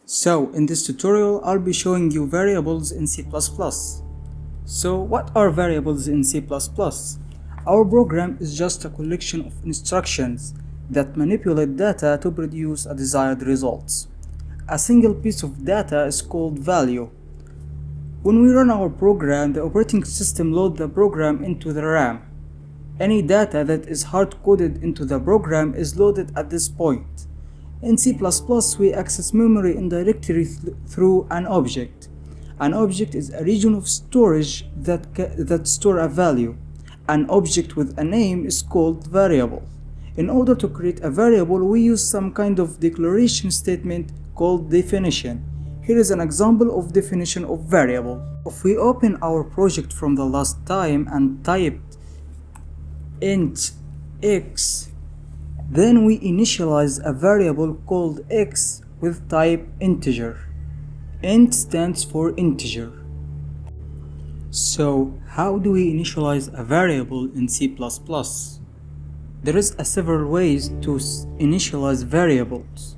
So in this tutorial I'll be showing you variables in C++. So what are variables in C++? Our program is just a collection of instructions that manipulate data to produce a desired result. A single piece of data is called value. When we run our program, the operating system loads the program into the RAM. Any data that is hard-coded into the program is loaded at this point. In C++, we access memory indirectly through an object. An object is a region of storage that store a value. An object with a name is called variable. In order to create a variable, we use some kind of declaration statement called definition. Here is an example of definition of variable. If we open our project from the last time and typed int x, then we initialize a variable called x with type integer. Int stands for integer. So how do we initialize a variable in C++? There is several ways to initialize variables.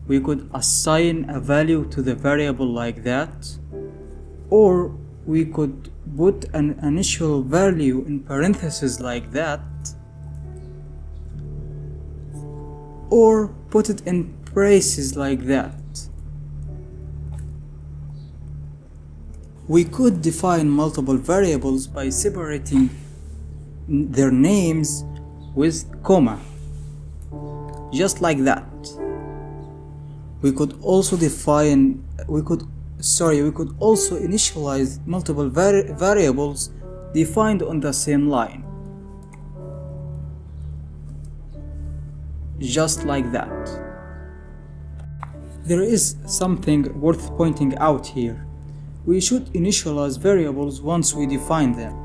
We could assign a value to the variable like that, or we could put an initial value in parentheses like that, or put it in braces like that. We could define multiple variables by separating their names with comma, just like that. We could also initialize multiple variables defined on the same line, just like that. There is something worth pointing out here. We should initialize variables once we define them.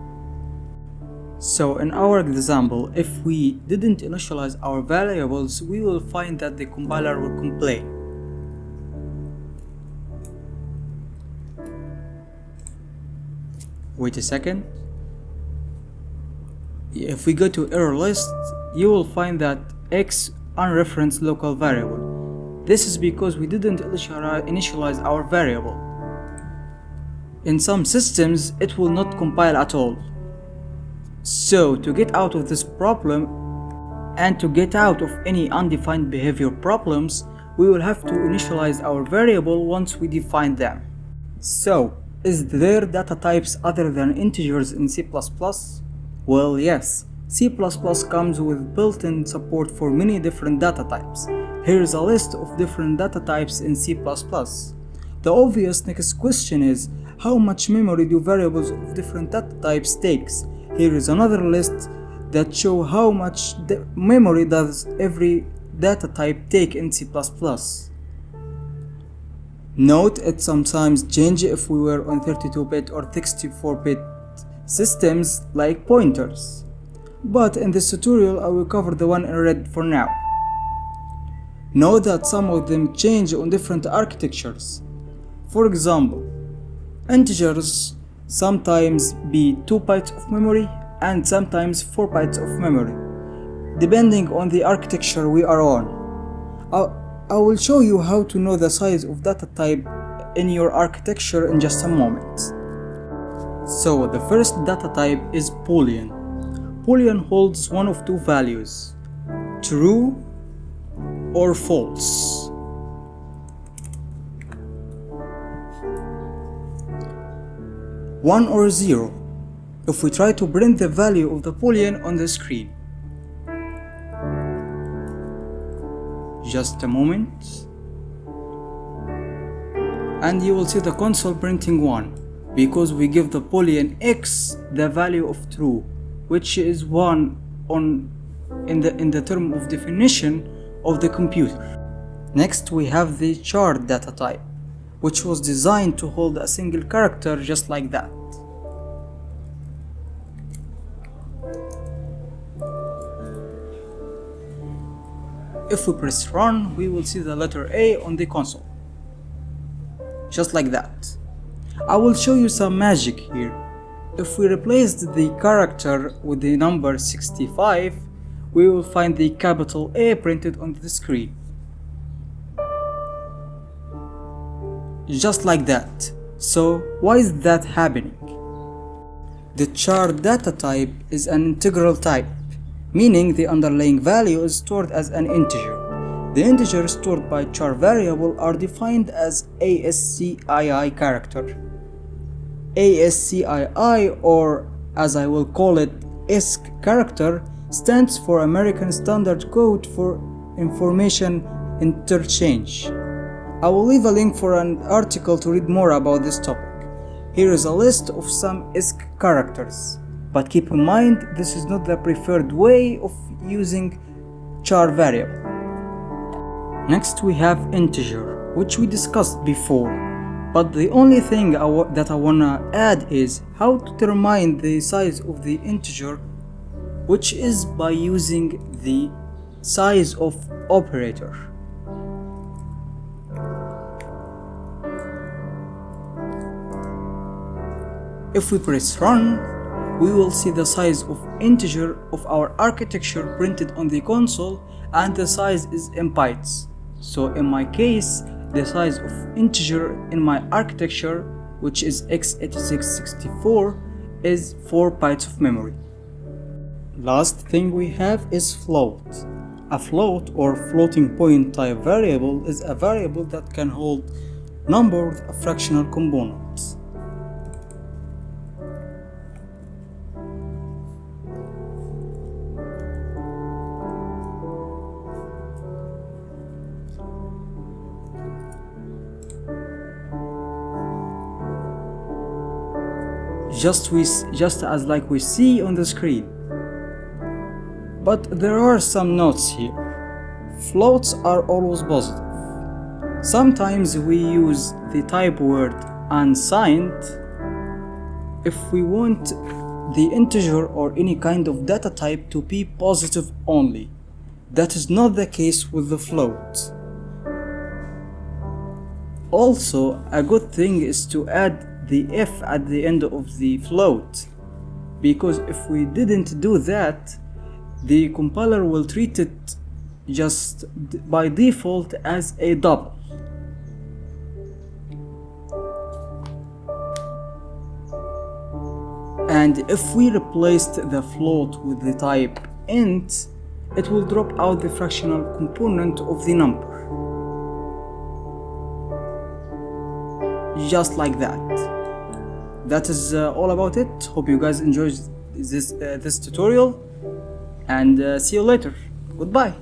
So in our example, if we didn't initialize our variables, we will find that the compiler will complain. Wait a second. If we go to error list, you will find that x unreferenced local variable. This is because we didn't initialize our variable. In some systems, it will not compile at all. So to get out of this problem and to get out of any undefined behavior problems, we will have to initialize our variable once we define them. So, is there data types other than integers in C++? Well, yes. C++ comes with built-in support for many different data types. Here is a list of different data types in C++. The obvious next question is, how much memory do variables of different data types takes? Here is another list that show how much memory does every data type take in C++. Note it sometimes changes if we were on 32-bit or 64-bit systems like pointers. But in this tutorial I will cover the one in red for now. Note that some of them change on different architectures. For example, integers sometimes be 2 bytes of memory and sometimes 4 bytes of memory, depending on the architecture we are on. I will show you how to know the size of data type in your architecture in just a moment. So the first data type is Boolean. Boolean holds one of two values, true or false. One or zero, if we try to print the value of the Boolean on the screen. Just a moment. And you will see the console printing 1, because we give the Boolean x the value of true, which is 1 in the term of definition of the computer. Next we have the char data type, which was designed to hold a single character just like that. If we press run, we will see the letter A on the console, just like that. I will show you some magic here. If we replaced the character with the number 65, we will find the capital A printed on the screen. just like that. So why is that happening? The char data type is an integral type, meaning the underlying value is stored as an integer. The integers stored by char variable are defined as ASCII character. ASCII, or as I will call it, ISC character, stands for American Standard Code for Information Interchange. I will leave a link for an article to read more about this topic. Here is a list of some ISC characters, but keep in mind this is not the preferred way of using char variable. Next we have integer, which we discussed before, but the only thing that I wanna add is how to determine the size of the integer, which is by using the size of operator. If we press run, we will see the size of integer of our architecture printed on the console, and the size is in bytes. So in my case, the size of integer in my architecture, which is x86-64, is 4 bytes of memory. Last thing we have is float. A float or floating point type variable is a variable that can hold number of fractional components. Just as like we see on the screen. But there are some notes here. Floats are always positive. Sometimes we use the type word unsigned if we want the integer or any kind of data type to be positive only. That is not the case with the float. Also, a good thing is to add the f at the end of the float, because if we didn't do that, the compiler will treat it just by default as a double. And if we replaced the float with the type int, it will drop out the fractional component of the number. Just like that. That is all about it. Hope you guys enjoyed this tutorial, and see you later. Goodbye.